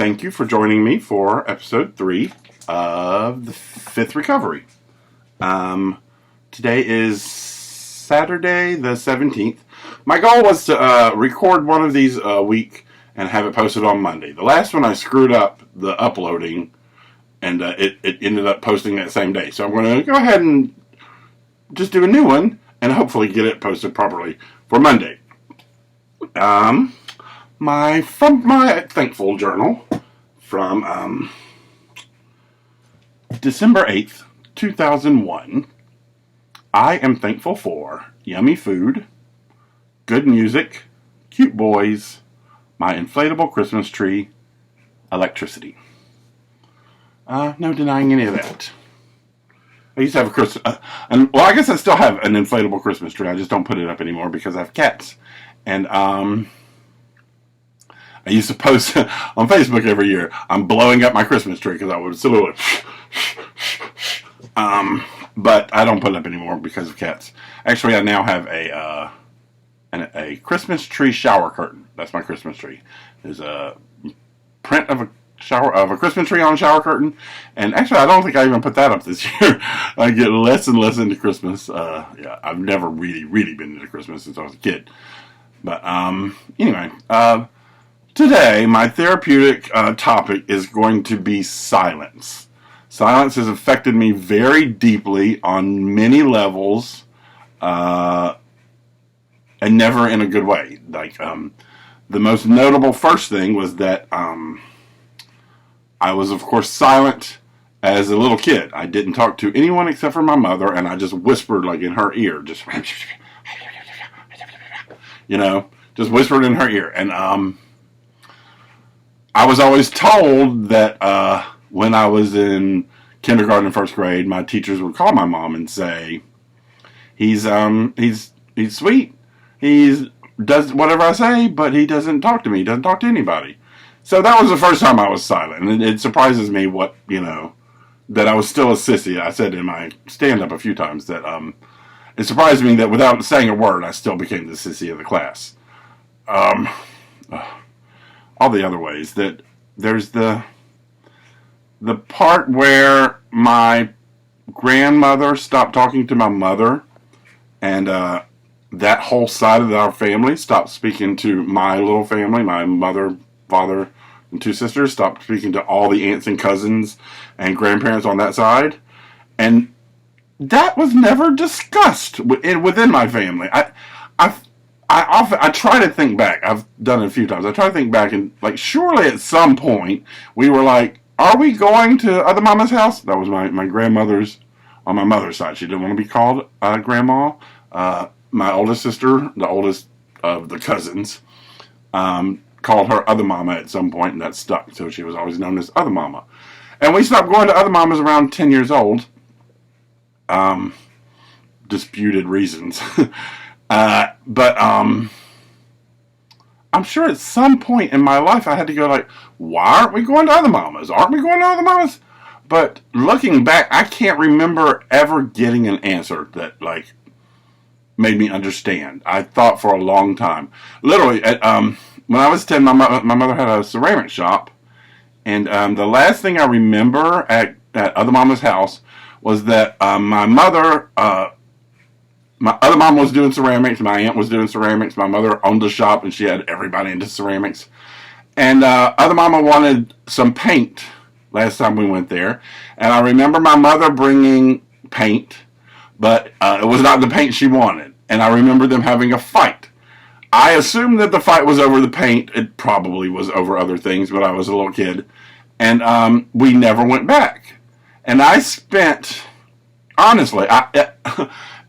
thank you for joining me for episode 3 of the 5th Recovery. Today is Saturday the 17th. My goal was to record one of these a week and have it posted on Monday. The last one I screwed up the uploading, and it ended up posting that same day. So I'm going to go ahead and just do a new one and hopefully get it posted properly for Monday. From my thankful journal from December 8th, 2001. I am thankful for yummy food, good music, cute boys, my inflatable Christmas tree, electricity. No denying any of that. I used to have a Christmas, I guess I still have an inflatable Christmas tree. I just don't put it up anymore because I have cats. And I used to post on Facebook every year, I'm blowing up my Christmas tree because I would still but I don't put it up anymore because of cats. Actually, I now have a Christmas tree shower curtain. That's my Christmas tree. There's a print of a Christmas tree on a shower curtain, and actually, I don't think I even put that up this year. I get less and less into Christmas. I've never really been into Christmas since I was a kid. But anyway, today my therapeutic topic is going to be silence. Silence has affected me very deeply on many levels, and never in a good way. Like, the most notable first thing was that I was, of course, silent as a little kid. I didn't talk to anyone except for my mother, and I just whispered, like, in her ear, just whispered in her ear. And I was always told that when I was in kindergarten and first grade, my teachers would call my mom and say, he's sweet. He does whatever I say, but he doesn't talk to me. He doesn't talk to anybody. So that was the first time I was silent. And it surprises me that I was still a sissy. I said in my stand-up a few times that it surprised me that without saying a word, I still became the sissy of the class. All the other ways that there's the part where my grandmother stopped talking to my mother, and that whole side of our family stopped speaking to my little family. My mother, father, and 2 sisters stopped speaking to all the aunts and cousins and grandparents on that side, and that was never discussed within my family. I try to think back. I've done it a few times. I try to think back, and surely at some point we were like, are we going to Other Mama's house? That was my grandmother's, on my mother's side. She didn't want to be called Grandma. My oldest sister, the oldest of the cousins, called her Other Mama at some point, and that stuck. So she was always known as Other Mama. And we stopped going to Other Mamas around 10 years old. Disputed reasons. But I'm sure at some point in my life I had to go why aren't we going to Other Mamas? Aren't we going to Other Mamas? But looking back, I can't remember ever getting an answer that made me understand. I thought for a long time. Literally, when I was 10, my mother had a ceramic shop, and the last thing I remember at Other Mama's house was that my other mom was doing ceramics, my aunt was doing ceramics, my mother owned a shop, and she had everybody into ceramics. And Other Mama wanted some paint last time we went there. And I remember my mother bringing paint, but it was not the paint she wanted. And I remember them having a fight. I assumed that the fight was over the paint. It probably was over other things, but I was a little kid. And we never went back. And I spent, honestly,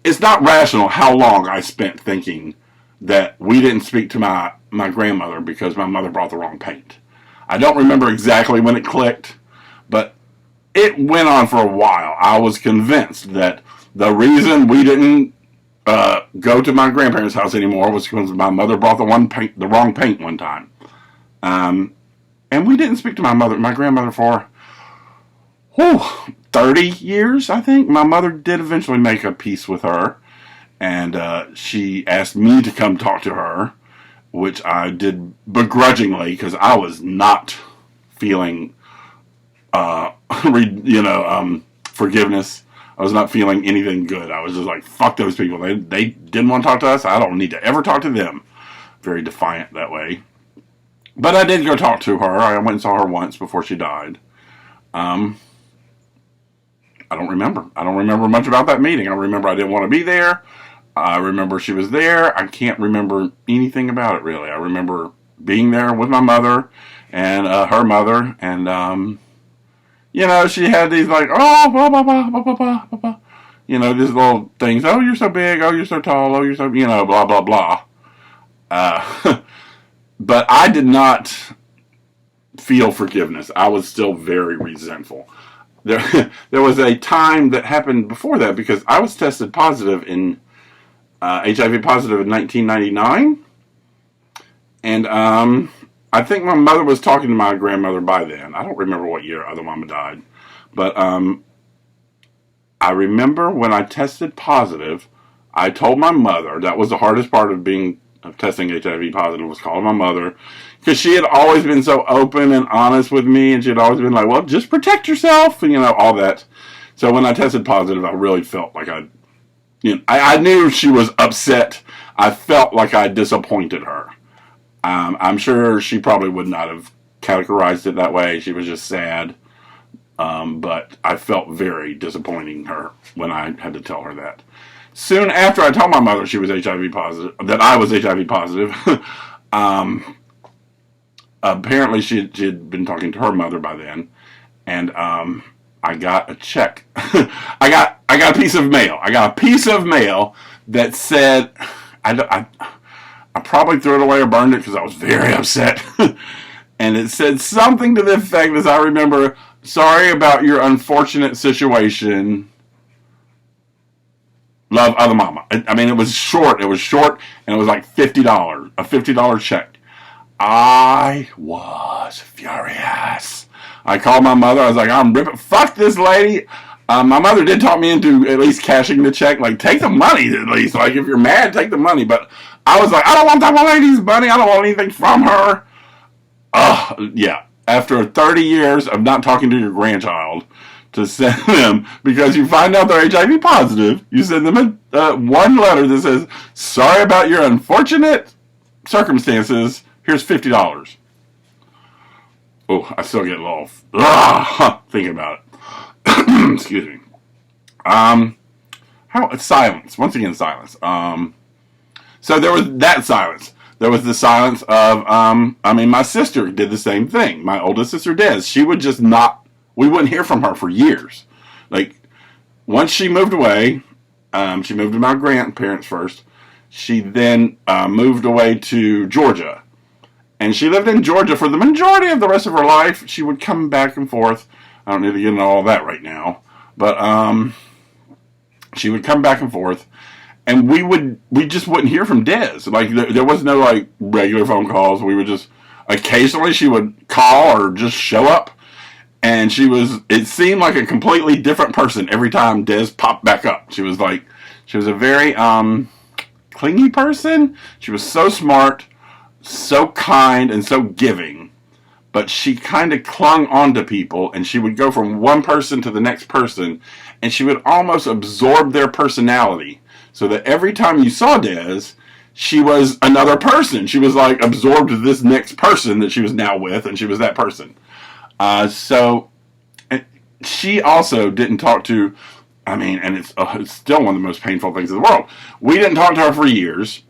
it's not rational how long I spent thinking that we didn't speak to my grandmother because my mother brought the wrong paint. I don't remember exactly when it clicked, but it went on for a while. I was convinced that the reason we didn't go to my grandparents' house anymore was because my mother brought the wrong paint one time. And we didn't speak to my grandmother for 30 years, I think. My mother did eventually make a peace with her, and she asked me to come talk to her, which I did begrudgingly because I was not feeling, forgiveness. I was not feeling anything good. I was just like, fuck those people. They didn't want to talk to us. I don't need to ever talk to them. Very defiant that way. But I did go talk to her. I went and saw her once before she died. I don't remember. I don't remember much about that meeting. I remember I didn't want to be there. I remember she was there. I can't remember anything about it, really. I remember being there with my mother and her mother. And, she had these like, oh, blah, blah, blah, blah, blah, blah, blah. These little things. Oh, you're so big. Oh, you're so tall. Oh, you're so, blah, blah, blah. But I did not feel forgiveness. I was still very resentful. There was a time that happened before that because I was tested positive in HIV positive in 1999, and I think my mother was talking to my grandmother by then. I don't remember what year other mama died, but I remember when I tested positive, I told my mother that was the hardest part of testing HIV positive was calling my mother. Because she had always been so open and honest with me, and she had always been like, well, just protect yourself, and, all that. So when I tested positive, I really felt like I knew she was upset. I felt like I disappointed her. I'm sure she probably would not have categorized it that way. She was just sad. But I felt very disappointing her when I had to tell her that. Soon after I told my mother she was HIV positive, that I was HIV positive, apparently she had been talking to her mother by then, and I got a check. I got a piece of mail. I got a piece of mail that said, I probably threw it away or burned it because I was very upset. And it said something to the effect, as I remember, sorry about your unfortunate situation. Love, other mama. I mean, it was short. It was short, and it was like $50, a $50 check. I was furious. I called my mother. I was like, I'm ripping. Fuck this lady. My mother did talk me into at least cashing the check. Like, take the money at least. Like, if you're mad, take the money. But I was like, I don't want that lady's money. I don't want anything from her. Yeah. After 30 years of not talking to your grandchild, to send them, because you find out they're HIV positive, you send them one letter that says, sorry about your unfortunate circumstances. Here's $50. Oh, I still get a little thinking about it. Excuse me. Silence. Once again, silence. So there was that silence. There was the silence of, my sister did the same thing. My oldest sister, Des, she would just not, we wouldn't hear from her for years. Like, once she moved away, she moved to my grandparents first. She then moved away to Georgia. And she lived in Georgia for the majority of the rest of her life. She would come back and forth. I don't need to get into all that right now. But she would come back and forth. And we just wouldn't hear from Des. Like, there was no, like, regular phone calls. We would just, occasionally she would call or just show up. And it seemed like a completely different person every time Des popped back up. She was a very clingy person. She was so smart, so kind, and so giving. But she kind of clung on to people, and she would go from one person to the next person, and she would almost absorb their personality. So that every time you saw Des, she was another person. She was like absorbed this next person that she was now with, and she was that person. So she also didn't talk to, and it's still one of the most painful things in the world. We didn't talk to her for years.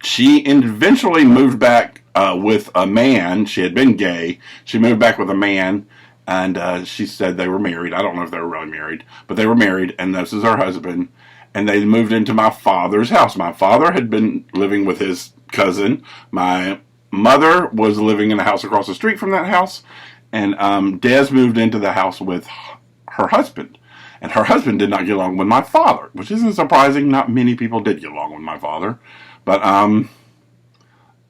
She eventually moved back with a man. She had been gay. She moved back with a man, and she said they were married. I don't know if they were really married, but they were married, and this is her husband. And they moved into my father's house. My father had been living with his cousin. My mother was living in a house across the street from that house. And Des moved into the house with her husband. And her husband did not get along with my father, which isn't surprising. Not many people did get along with my father. But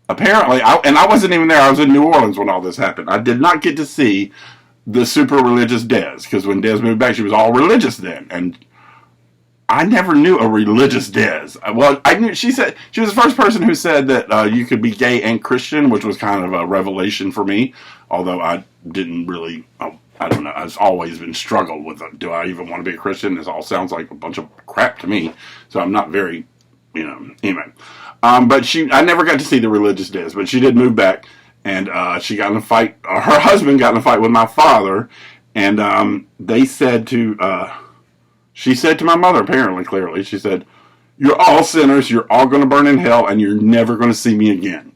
apparently, I wasn't even there. I was in New Orleans when all this happened. I did not get to see the super religious Des. Because when Des moved back, she was all religious then. And I never knew a religious Des. Well, I knew she said she was the first person who said that you could be gay and Christian, which was kind of a revelation for me. Although I didn't really, I don't know. I've always been struggled with it. Do I even want to be a Christian? This all sounds like a bunch of crap to me. So I'm not very, anyway. But I never got to see the religious Des, but she did move back, and she got in a fight. Her husband got in a fight with my father, and they said to. She said to my mother, apparently, clearly, she said, "You're all sinners, you're all going to burn in hell, and you're never going to see me again."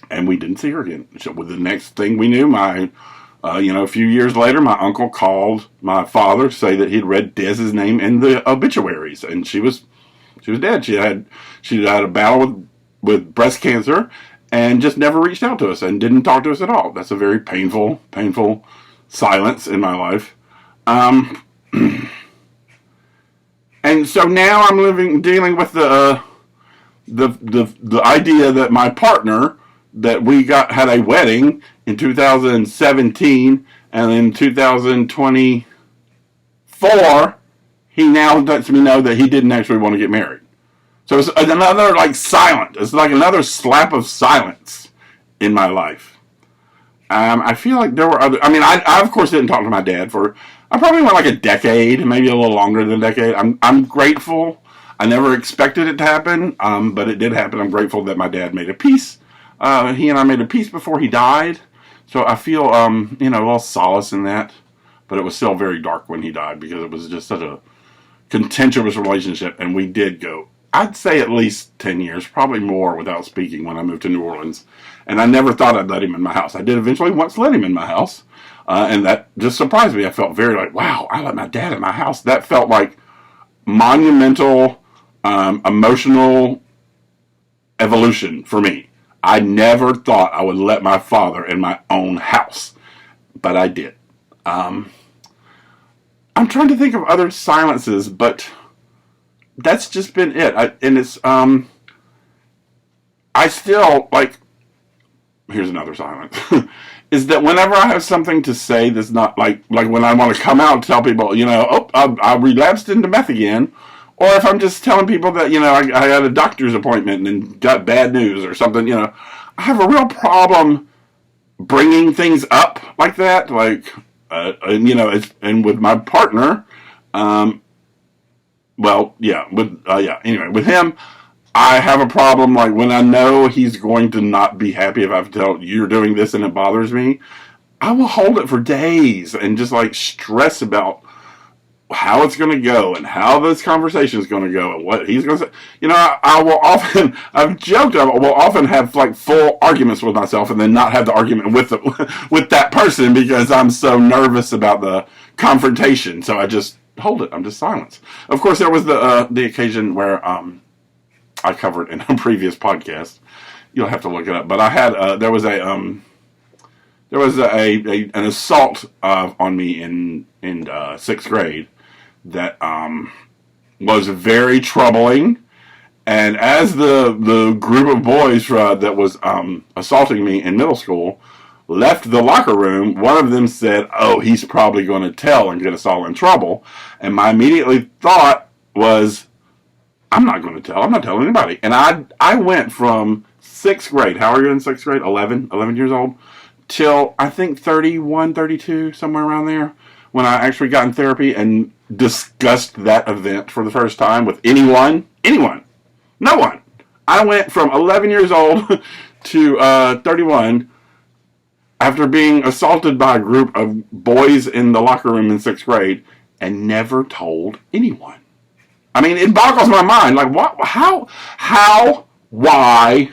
And we didn't see her again. So with the next thing we knew, a few years later, my uncle called my father to say that he'd read Dez's name in the obituaries, and she was dead. She had a battle with breast cancer, and just never reached out to us and didn't talk to us at all. That's a very painful silence in my life. And so now I'm dealing with the idea that my partner, that we had a wedding in 2017, and in 2024, he now lets me know that he didn't actually want to get married. So it's another it's like another slap of silence in my life. I feel like there were other. I mean, I of course didn't talk to my dad for. I probably went like a decade, maybe a little longer than a decade. I'm grateful. I never expected it to happen, but it did happen. I'm grateful that my dad made a peace. He and I made a peace before he died, so I feel a little solace in that. But it was still very dark when he died because it was just such a contentious relationship, and we did go, I'd say at least 10 years, probably more, without speaking when I moved to New Orleans. And I never thought I'd let him in my house. I did eventually once let him in my house. And that just surprised me. I felt very wow, I let my dad in my house. That felt like monumental, emotional evolution for me. I never thought I would let my father in my own house. But I did. I'm trying to think of other silences, but that's just been it. I still, here's another silence, is that whenever I have something to say that's not, like when I want to come out and tell people, I relapsed into meth again, or if I'm just telling people that, I had a doctor's appointment and got bad news or something, I have a real problem bringing things up like that, and with my partner, anyway, with him, I have a problem, when I know he's going to not be happy if I tell you're doing this and it bothers me, I will hold it for days and just, stress about how it's going to go and how this conversation is going to go and what he's going to say. I will often, I've joked, I will often have, full arguments with myself and then not have the argument with that person because I'm so nervous about the confrontation. So I just hold it. I'm just silent. Of course, there was the occasion where, I covered in a previous podcast. You'll have to look it up. But I had there was an assault on me in 6th grade that was very troubling. And as the group of boys that was assaulting me in middle school left the locker room, one of them said, "Oh, he's probably going to tell and get us all in trouble." And my immediate thought was, I'm not going to tell. I'm not telling anybody. And I went from 6th grade. How are you in 6th grade? 11 years old. Till, I think, 31, 32, somewhere around there. When I actually got in therapy and discussed that event for the first time with anyone. No one. I went from 11 years old to 31 after being assaulted by a group of boys in the locker room in 6th grade and never told anyone. I mean, it boggles my mind. What? How? Why?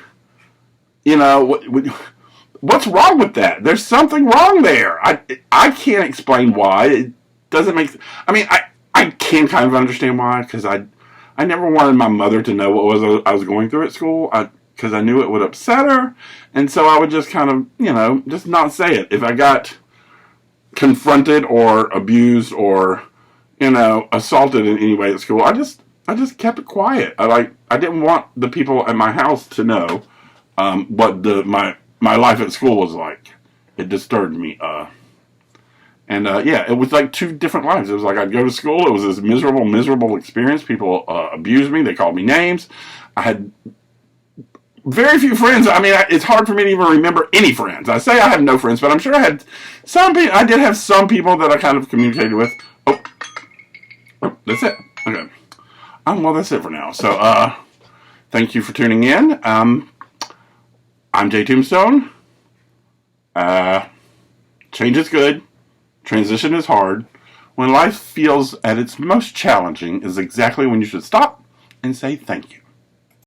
What's wrong with that? There's something wrong there. I can't explain why. It doesn't make. I mean, I can kind of understand why, because I never wanted my mother to know what I was going through at school, because I knew it would upset her, and so I would just kind of, just not say it. If I got confronted or abused or assaulted in any way at school, I just kept it quiet. I didn't want the people at my house to know what my life at school was like. It disturbed me. And yeah, it was like two different lives. It was like I'd go to school. It was this miserable, miserable experience. People abused me. They called me names. I had very few friends. I mean, it's hard for me to even remember any friends. I say I have no friends, but I'm sure I had some people. I did have some people that I kind of communicated with. Oh, that's it. Okay. Well, that's it for now. So, thank you for tuning in. I'm Jay Tombstone. Change is good. Transition is hard. When life feels at its most challenging is exactly when you should stop and say thank you.